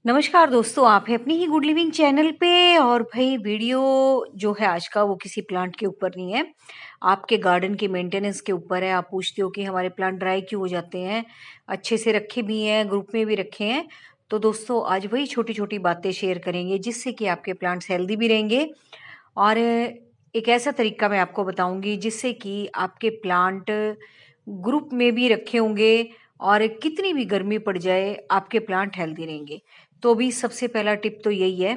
नमस्कार दोस्तों, आप हैं अपनी ही गुड लिविंग चैनल पे। और भाई वीडियो जो है आज का वो किसी प्लांट के ऊपर नहीं है, आपके गार्डन के मेंटेनेंस के ऊपर है। आप पूछते हो कि हमारे प्लांट ड्राई क्यों हो जाते हैं, अच्छे से रखे भी हैं, ग्रुप में भी रखे हैं। तो दोस्तों आज वही छोटी छोटी बातें शेयर करेंगे जिससे कि आपके प्लांट्स हेल्दी भी रहेंगे। और एक ऐसा तरीका मैं आपको बताऊंगी जिससे कि आपके प्लांट ग्रुप में भी रखे होंगे और कितनी भी गर्मी पड़ जाए आपके प्लांट हेल्दी रहेंगे। तो भी सबसे पहला टिप तो यही है,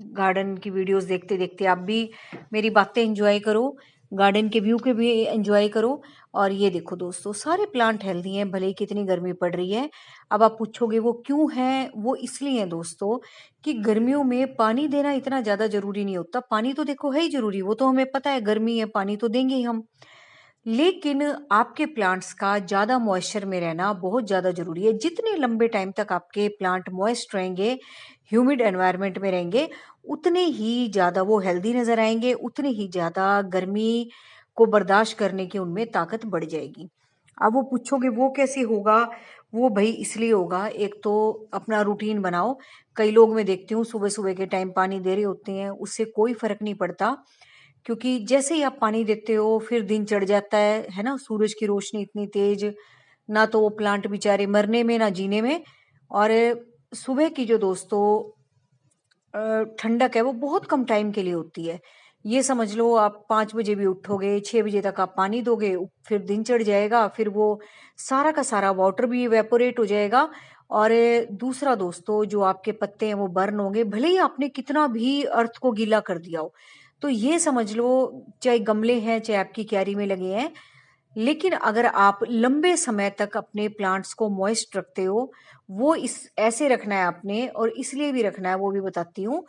गार्डन की वीडियोस देखते देखते आप भी मेरी बातें एंजॉय करो, गार्डन के व्यू के भी एंजॉय करो। और ये देखो दोस्तों, सारे प्लांट हेल्दी हैं भले ही कितनी गर्मी पड़ रही है। अब आप पूछोगे वो क्यों है, वो इसलिए है दोस्तों कि गर्मियों में पानी देना इतना ज्यादा जरूरी नहीं होता। पानी तो देखो है ही जरूरी, वो तो हमें पता है, गर्मी है पानी तो देंगे ही हम। लेकिन आपके प्लांट्स का ज़्यादा मॉइस्चर में रहना बहुत ज़्यादा ज़रूरी है। जितने लंबे टाइम तक आपके प्लांट मॉइस्ट रहेंगे, ह्यूमिड एनवायरनमेंट में रहेंगे, उतने ही ज़्यादा वो हेल्दी नज़र आएंगे, उतने ही ज़्यादा गर्मी को बर्दाश्त करने की उनमें ताकत बढ़ जाएगी। अब वो पूछोगे वो कैसे होगा, वो भाई इसलिए होगा, एक तो अपना रूटीन बनाओ। कई लोग मैं देखती हूँ सुबह सुबह के टाइम पानी दे रहे होते हैं, उससे कोई फर्क नहीं पड़ता, क्योंकि जैसे ही आप पानी देते हो फिर दिन चढ़ जाता है ना। सूरज की रोशनी इतनी तेज, ना तो वो प्लांट बेचारे मरने में ना जीने में। और सुबह की जो दोस्तों ठंडक है वो बहुत कम टाइम के लिए होती है। ये समझ लो आप 5 बजे भी उठोगे, 6 बजे तक आप पानी दोगे, फिर दिन चढ़ जाएगा, फिर वो सारा का सारा वाटर भी इवेपोरेट हो जाएगा। और दूसरा दोस्तों, जो आपके पत्ते हैं वो बर्न होंगे, भले ही आपने कितना भी अर्थ को गीला कर दिया हो। तो ये समझ लो, चाहे गमले हैं चाहे आपकी क्यारी में लगे हैं, लेकिन अगर आप लंबे समय तक अपने प्लांट्स को मॉइस्ट रखते हो, वो इस ऐसे रखना है आपने, और इसलिए भी रखना है वो भी बताती हूँ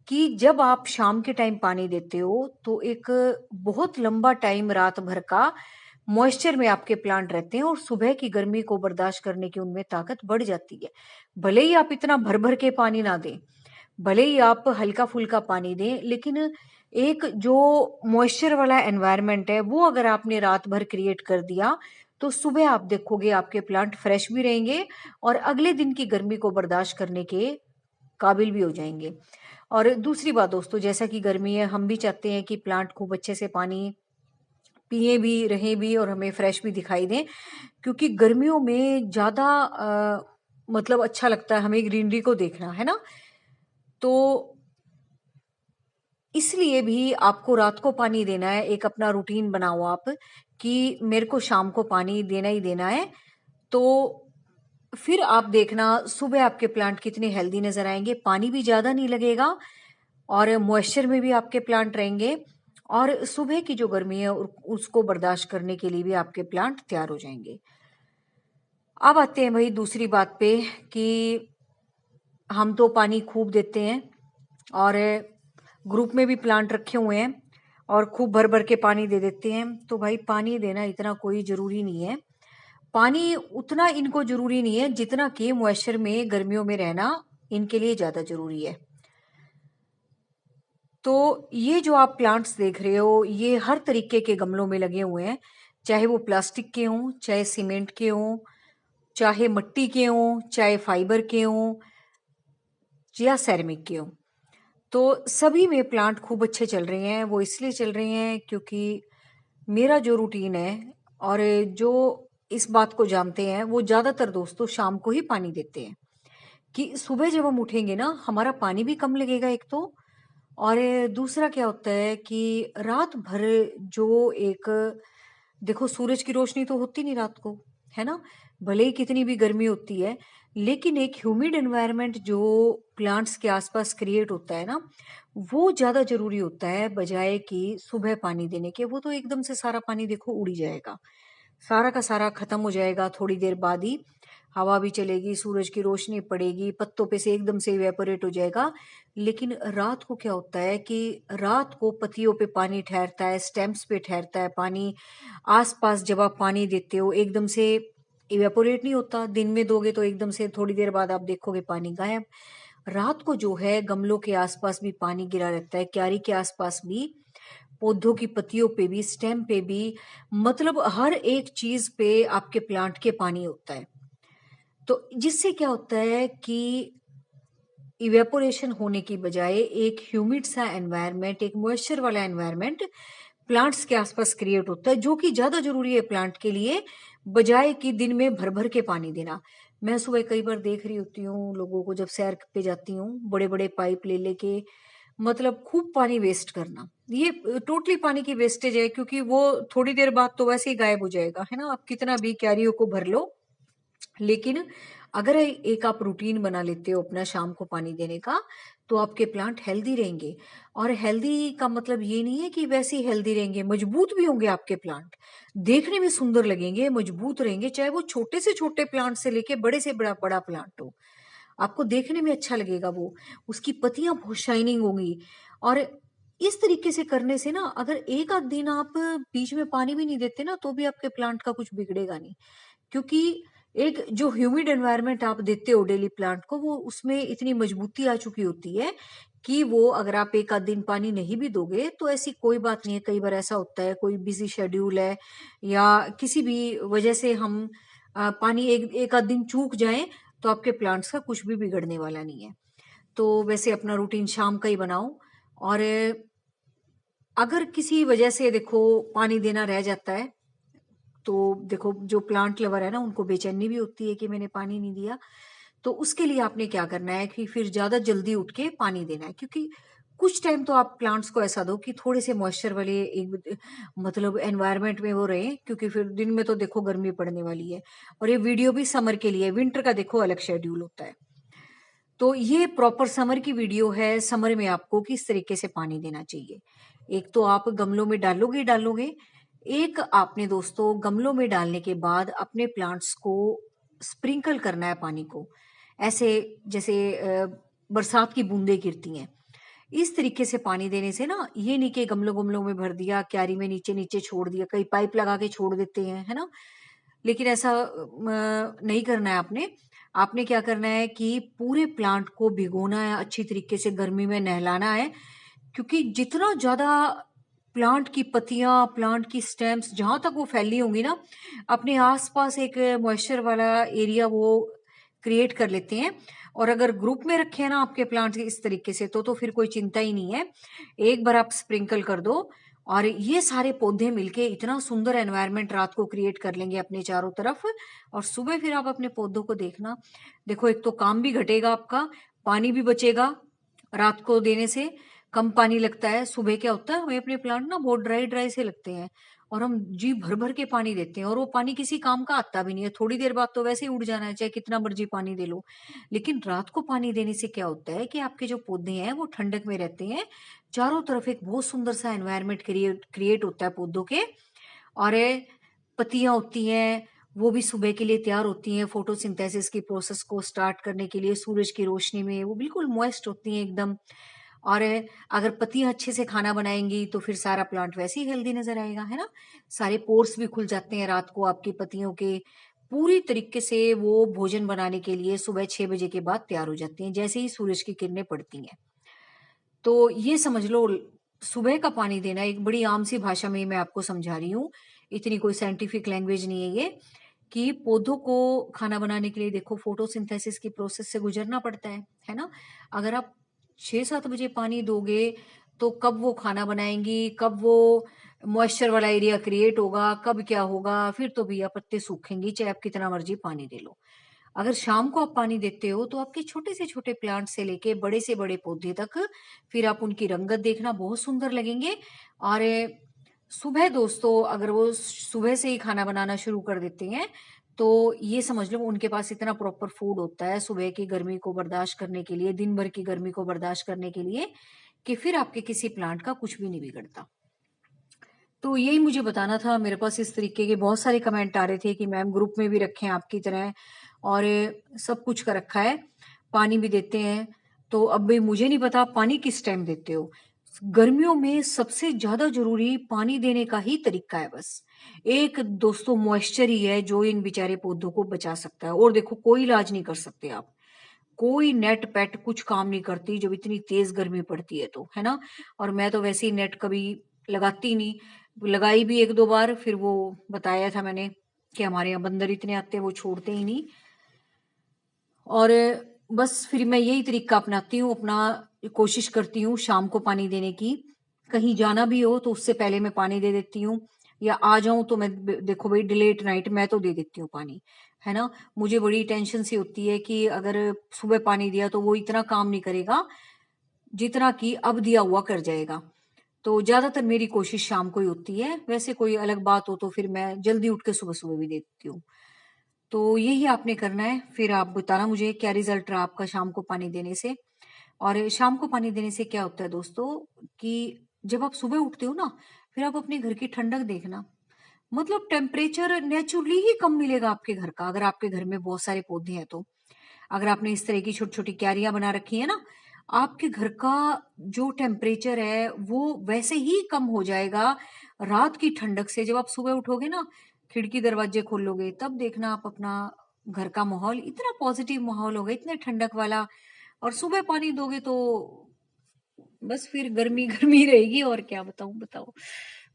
कि जब आप शाम के टाइम पानी देते हो तो एक बहुत लंबा टाइम रात भर का मॉइस्चर में आपके प्लांट रहते हैं और सुबह की गर्मी को बर्दाश्त करने की उनमें ताकत बढ़ जाती है। भले ही आप इतना भर भर के पानी ना दें, भले ही आप हल्का फुल्का पानी दें, लेकिन एक जो मॉइस्चर वाला एनवायरनमेंट है वो अगर आपने रात भर क्रिएट कर दिया तो सुबह आप देखोगे आपके प्लांट फ्रेश भी रहेंगे और अगले दिन की गर्मी को बर्दाश्त करने के काबिल भी हो जाएंगे। और दूसरी बात दोस्तों, जैसा कि गर्मी है, हम भी चाहते हैं कि प्लांट खूब अच्छे से पानी पिए भी, रहें भी और हमें फ्रेश भी दिखाई दें, क्योंकि गर्मियों में ज़्यादा मतलब अच्छा लगता है हमें ग्रीनरी को देखना, है ना। तो इसलिए भी आपको रात को पानी देना है। एक अपना रूटीन बनाओ आप कि मेरे को शाम को पानी देना ही देना है। तो फिर आप देखना सुबह आपके प्लांट कितने हेल्दी नजर आएंगे, पानी भी ज्यादा नहीं लगेगा और मॉइस्चर में भी आपके प्लांट रहेंगे, और सुबह की जो गर्मी है उसको बर्दाश्त करने के लिए भी आपके प्लांट तैयार हो जाएंगे। अब आते हैं भाई दूसरी बात पे कि हम तो पानी खूब देते हैं और ग्रुप में भी प्लांट रखे हुए हैं और खूब भर भर के पानी दे देते हैं। तो भाई पानी देना इतना कोई जरूरी नहीं है, पानी उतना इनको जरूरी नहीं है जितना कि मॉइस्चर में गर्मियों में रहना इनके लिए ज्यादा जरूरी है। तो ये जो आप प्लांट्स देख रहे हो ये हर तरीके के गमलों में लगे हुए हैं, चाहे वो प्लास्टिक के हों, चाहे सीमेंट के हों, चाहे मिट्टी के हों, चाहे फाइबर के हों या सेरेमिक के हों। तो सभी में प्लांट खूब अच्छे चल रहे हैं। वो इसलिए चल रहे हैं क्योंकि मेरा जो रूटीन है, और जो इस बात को जानते हैं वो ज्यादातर दोस्तों शाम को ही पानी देते हैं, कि सुबह जब हम उठेंगे ना हमारा पानी भी कम लगेगा एक तो, और दूसरा क्या होता है कि रात भर जो एक, देखो सूरज की रोशनी तो होती नहीं रात को, है ना, भले ही कितनी भी गर्मी होती है, लेकिन एक ह्यूमिड एनवायरनमेंट जो प्लांट्स के आसपास क्रिएट होता है ना, वो ज्यादा जरूरी होता है बजाय कि सुबह पानी देने के। वो तो एकदम से सारा पानी देखो उड़ ही जाएगा, सारा का सारा खत्म हो जाएगा थोड़ी देर बाद ही। हवा भी चलेगी, सूरज की रोशनी पड़ेगी, पत्तों पे से एकदम से इवेपोरेट हो जाएगा। लेकिन रात को क्या होता है कि रात को पत्तियों पे पानी ठहरता है, स्टेम्स पे ठहरता है पानी। आसपास जब आप पानी देते हो एकदम से इवेपोरेट नहीं होता, दिन में दोगे तो एकदम से थोड़ी देर बाद आप देखोगे पानी गायब। रात को जो है गमलों के आसपास भी पानी गिरा रहता है, क्यारी के आसपास भी, पौधों की पत्तियों पे भी, स्टेम पे भी, मतलब हर एक चीज पे आपके प्लांट के पानी होता है। तो जिससे क्या होता है कि इवेपोरेशन होने की बजाय एक ह्यूमिड सा एनवायरनमेंट, एक मॉइस्चर वाला एनवायरनमेंट प्लांट्स के आसपास क्रिएट होता है, जो कि ज्यादा जरूरी है प्लांट के लिए, बजाय कि दिन में भर भर के पानी देना। मैं सुबह कई बार देख रही होती हूँ लोगों को, जब सैर पे जाती हूँ, बड़े बड़े पाइप ले लेके मतलब खूब पानी वेस्ट करना। ये टोटली पानी की वेस्टेज है, क्योंकि वो थोड़ी देर बाद तो वैसे ही गायब हो जाएगा, है ना। आप कितना भी क्यारियों को भर लो, लेकिन अगर एक आप रूटीन बना लेते हो अपना शाम को पानी देने का, तो आपके प्लांट हेल्दी रहेंगे। और हेल्दी का मतलब ये नहीं है कि वैसे ही हेल्दी रहेंगे, मजबूत भी होंगे आपके प्लांट, देखने में सुंदर लगेंगे, मजबूत रहेंगे, चाहे वो छोटे से छोटे प्लांट से लेके बड़े से बड़ा बड़ा प्लांट हो, आपको देखने में अच्छा लगेगा वो। उसकी पत्तियां बहुत शाइनिंग होंगी। और इस तरीके से करने से ना, अगर एक आध दिन आप बीच में पानी भी नहीं देते ना, तो भी आपके प्लांट का कुछ बिगड़ेगा नहीं। क्योंकि एक जो ह्यूमिड एनवायरनमेंट आप देते हो डेली प्लांट को, वो उसमें इतनी मजबूती आ चुकी होती है कि वो, अगर आप एक आध दिन पानी नहीं भी दोगे तो ऐसी कोई बात नहीं है। कई बार ऐसा होता है, कोई बिजी शेड्यूल है या किसी भी वजह से हम पानी एक एक आध दिन चूक जाएं, तो आपके प्लांट्स का कुछ भी बिगड़ने वाला नहीं है। तो वैसे अपना रूटीन शाम का ही बनाओ। और अगर किसी वजह से देखो पानी देना रह जाता है, तो देखो जो प्लांट लवर है ना, उनको बेचैनी भी होती है कि मैंने पानी नहीं दिया। तो उसके लिए आपने क्या करना है कि फिर ज्यादा जल्दी उठ के पानी देना है। क्योंकि कुछ टाइम तो आप प्लांट्स को ऐसा दो कि थोड़े से मॉइस्चर वाले एक मतलब एनवायरनमेंट में वो रहे, क्योंकि फिर दिन में तो देखो गर्मी पड़ने वाली है। और ये वीडियो भी समर के लिए, विंटर का देखो अलग शेड्यूल होता है। तो ये प्रॉपर समर की वीडियो है, समर में आपको किस तरीके से पानी देना चाहिए। एक तो आप गमलों में डालोगे ही डालोगे, एक आपने दोस्तों गमलों में डालने के बाद अपने प्लांट्स को स्प्रिंकल करना है पानी को, ऐसे जैसे बरसात की बूंदें गिरती हैं, इस तरीके से पानी देने से ना, ये नहीं कि गमलों गमलों में भर दिया, क्यारी में नीचे नीचे छोड़ दिया, कई पाइप लगा के छोड़ देते हैं, है ना। लेकिन ऐसा नहीं करना है आपने। आपने क्या करना है कि पूरे प्लांट को भिगोना है, अच्छी तरीके से गर्मी में नहलाना है। क्योंकि जितना ज्यादा प्लांट की पत्तियां, प्लांट की स्टेम्स जहां तक वो फैली होंगी ना, अपने आसपास एक मॉइस्चर वाला एरिया वो क्रिएट कर लेते हैं। और अगर ग्रुप में रखे हैं ना आपके प्लांट इस तरीके से, तो फिर कोई चिंता ही नहीं है। एक बार आप स्प्रिंकल कर दो, और ये सारे पौधे मिलके इतना सुंदर एनवायरनमेंट रात को क्रिएट कर लेंगे अपने चारों तरफ। और सुबह फिर आप अपने पौधों को देखना, देखो एक तो काम भी घटेगा आपका, पानी भी बचेगा, रात को देने से कम पानी लगता है। सुबह क्या होता है, हमें अपने प्लांट ना बहुत ड्राई ड्राई से लगते हैं, और हम जी भर भर के पानी देते हैं, और वो पानी किसी काम का आता भी नहीं है, थोड़ी देर बाद तो वैसे ही उड़ जाना है, चाहे कितना मर्जी पानी दे लो। लेकिन रात को पानी देने से क्या होता है कि आपके जो पौधे हैं वो ठंडक में रहते हैं, चारों तरफ एक बहुत सुंदर सा एनवायरनमेंट क्रिएट क्रिएट होता है पौधों के। और पत्तियां होती हैं, वो भी सुबह के लिए तैयार होती हैं फोटोसिंथेसिस की प्रोसेस को स्टार्ट करने के लिए, सूरज की रोशनी में वो बिल्कुल मॉइस्ट होती हैं एकदम। और अगर पत्तियां अच्छे से खाना बनाएंगी, तो फिर सारा प्लांट वैसे ही हेल्दी नजर आएगा, है ना। सारे पोर्स भी खुल जाते हैं रात को आपकी पत्तियों के, पूरी तरीके से वो भोजन बनाने के लिए सुबह 6 बजे के बाद तैयार हो जाती हैं, जैसे ही सूरज की किरणें पड़ती हैं। तो ये समझ लो, सुबह का पानी देना एक बड़ी आम सी भाषा में मैं आपको समझा रही हूँ, इतनी कोई साइंटिफिक लैंग्वेज नहीं है ये। कि पौधों को खाना बनाने के लिए देखो फोटोसिंथेसिस की प्रोसेस से गुजरना पड़ता है ना। अगर आप 6-7 बजे पानी दोगे, तो कब वो खाना बनाएंगी, कब वो मॉइस्चर वाला एरिया क्रिएट होगा, कब क्या होगा, फिर तो भैया पत्ते सूखेंगी, चाहे आप कितना मर्जी पानी दे लो। अगर शाम को आप पानी देते हो, तो आपके छोटे से छोटे प्लांट से लेके बड़े से बड़े पौधे तक, फिर आप उनकी रंगत देखना बहुत सुंदर लगेंगे। और सुबह दोस्तों, अगर वो सुबह से ही खाना बनाना शुरू कर देते हैं, तो ये समझ लो उनके पास इतना प्रॉपर फूड होता है सुबह की गर्मी को बर्दाश्त करने के लिए, दिन भर की गर्मी को बर्दाश्त करने के लिए, कि फिर आपके किसी प्लांट का कुछ भी नहीं बिगड़ता। तो यही मुझे बताना था। मेरे पास इस तरीके के बहुत सारे कमेंट आ रहे थे कि मैम ग्रुप में भी रखे हैं आपकी तरह, और सब कुछ का रखा है, पानी भी देते हैं। तो अब भी मुझे नहीं पता पानी किस टाइम देते हो। गर्मियों में सबसे ज्यादा जरूरी पानी देने का ही तरीका है, बस एक दोस्तों मॉइस्चर ही है जो इन बेचारे पौधों को बचा सकता है। और देखो कोई इलाज नहीं कर सकते आप, कोई नेट पेट कुछ काम नहीं करती जब इतनी तेज गर्मी पड़ती है, तो है ना। और मैं तो वैसे ही नेट कभी लगाती नहीं, लगाई भी एक दो बार, फिर वो बताया था मैंने कि हमारे यहाँ बंदर इतने आते हैं, वो छोड़ते ही नहीं। और बस फिर मैं यही तरीका अपनाती हूँ, अपना कोशिश करती हूँ शाम को पानी देने की। कहीं जाना भी हो तो उससे पहले मैं पानी दे देती हूँ, या आ जाऊँ तो मैं देखो भाई डिलेट नाइट मैं तो दे देती हूँ पानी, है ना। मुझे बड़ी टेंशन सी होती है कि अगर सुबह पानी दिया तो वो इतना काम नहीं करेगा जितना कि अब दिया हुआ कर जाएगा। तो ज्यादातर मेरी कोशिश शाम को ही होती है। वैसे कोई अलग बात हो तो फिर मैं जल्दी उठ के सुबह सुबह भी दे देती हूँ। तो यही आपने करना है। फिर आप बताना मुझे क्या रिजल्ट रहा आपका शाम को पानी देने से। और शाम को पानी देने से क्या होता है दोस्तों, कि जब आप सुबह उठते हो ना, फिर आप अपने घर की ठंडक देखना, मतलब टेम्परेचर नेचुरली ही कम मिलेगा आपके घर का, अगर आपके घर में बहुत सारे पौधे हैं तो। अगर आपने इस तरह की छोटी छोटी क्यारियां बना रखी है ना, आपके घर का जो टेम्परेचर है वो वैसे ही कम हो जाएगा रात की ठंडक से। जब आप सुबह उठोगे ना, खिड़की दरवाजे खोलोगे, तब देखना आप अपना घर का माहौल इतना पॉजिटिव माहौल होगा, इतने ठंडक वाला। और सुबह पानी दोगे तो बस फिर गर्मी गर्मी रहेगी, और क्या बताऊं, बताओ।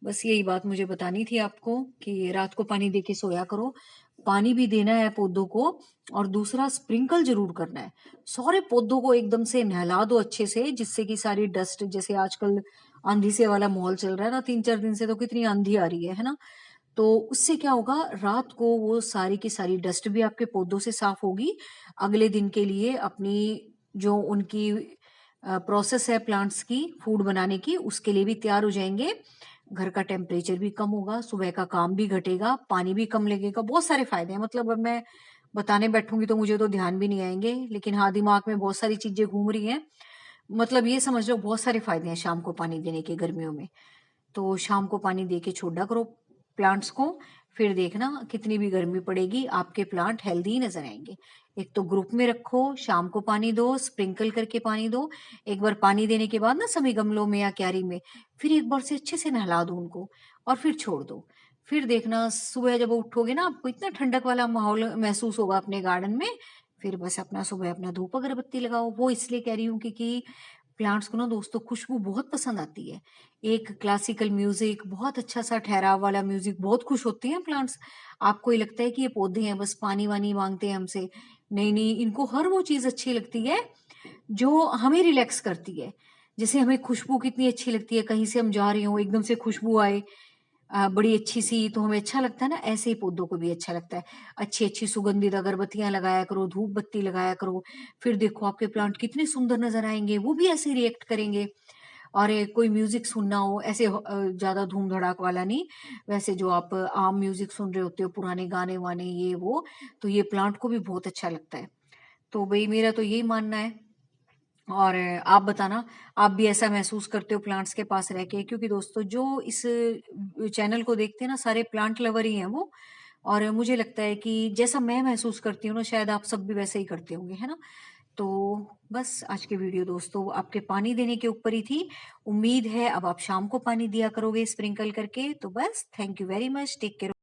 बस यही बात मुझे बतानी थी आपको कि रात को पानी दे के सोया करो। पानी भी देना है पौधों को, और दूसरा स्प्रिंकल जरूर करना है। सारे पौधों को एकदम से नहला दो अच्छे से, जिससे कि सारी डस्ट, जैसे आजकल आंधी से वाला माहौल चल रहा है ना, 3-4 दिन से तो कितनी आंधी आ रही है ना। तो उससे क्या होगा, रात को वो सारी की सारी डस्ट भी आपके पौधों से साफ होगी। अगले दिन के लिए अपनी जो उनकी प्रोसेस है प्लांट्स की फूड बनाने की, उसके लिए भी तैयार हो जाएंगे। घर का टेम्परेचर भी कम होगा, सुबह का काम भी घटेगा, पानी भी कम लगेगा, बहुत सारे फायदे हैं। मतलब अब मैं बताने बैठूंगी तो मुझे तो ध्यान भी नहीं आएंगे, लेकिन हाँ दिमाग में बहुत सारी चीजें घूम रही हैं। मतलब ये समझ लो बहुत सारे फायदे हैं शाम को पानी देने के गर्मियों में। तो शाम को पानी दे के छोड़ा करो प्लांट्स को। फिर देखना कितनी भी गर्मी पड़ेगी आपके प्लांट हेल्दी नजर आएंगे। एक तो ग्रुप में रखो, शाम को पानी दो, स्प्रिंकल करके पानी दो। एक बार पानी देने के बाद ना सभी गमलों में या क्यारी में, फिर एक बार से अच्छे से नहला दो उनको, और फिर छोड़ दो। फिर देखना सुबह जब उठोगे ना, आपको इतना ठंडक वाला माहौल महसूस होगा अपने गार्डन में। फिर बस अपना सुबह अपना धूप अगरबत्ती लगाओ। वो इसलिए कह रही हूँ क्योंकि प्लांट्स को ना दोस्तों खुशबू बहुत पसंद आती है। एक क्लासिकल म्यूजिक, बहुत अच्छा सा ठहराव वाला म्यूजिक, बहुत खुश होते हैं प्लांट्स। आपको ये लगता है कि ये पौधे हैं बस पानी वानी मांगते हैं हमसे, नहीं नहीं, इनको हर वो चीज अच्छी लगती है जो हमें रिलैक्स करती है। जैसे हमें खुशबू कितनी अच्छी लगती है, कहीं से हम जा रहे हो एकदम से खुशबू आए बड़ी अच्छी सी, तो हमें अच्छा लगता है ना, ऐसे ही पौधों को भी अच्छा लगता है। अच्छी अच्छी सुगंधित अगरबत्तियां लगाया करो, धूप बत्ती लगाया करो। फिर देखो आपके प्लांट कितने सुंदर नजर आएंगे, वो भी ऐसे रिएक्ट करेंगे। और कोई म्यूजिक सुनना हो ऐसे ज्यादा धूम धड़ाक वाला नहीं, वैसे जो आप आम म्यूजिक सुन रहे होते हो, पुराने गाने वाने ये वो, तो ये प्लांट को भी बहुत अच्छा लगता है। तो भाई मेरा तो यही मानना है। और आप बताना, आप भी ऐसा महसूस करते हो प्लांट्स के पास रह के? क्योंकि दोस्तों जो इस चैनल को देखते हैं ना, सारे प्लांट लवर ही हैं वो। और मुझे लगता है कि जैसा मैं महसूस करती हूँ ना, शायद आप सब भी वैसे ही करते होंगे, है ना। तो बस आज की वीडियो दोस्तों आपके पानी देने के ऊपर ही थी। उम्मीद है अब आप शाम को पानी दिया करोगे स्प्रिंकल करके। तो बस thank you very much, take care.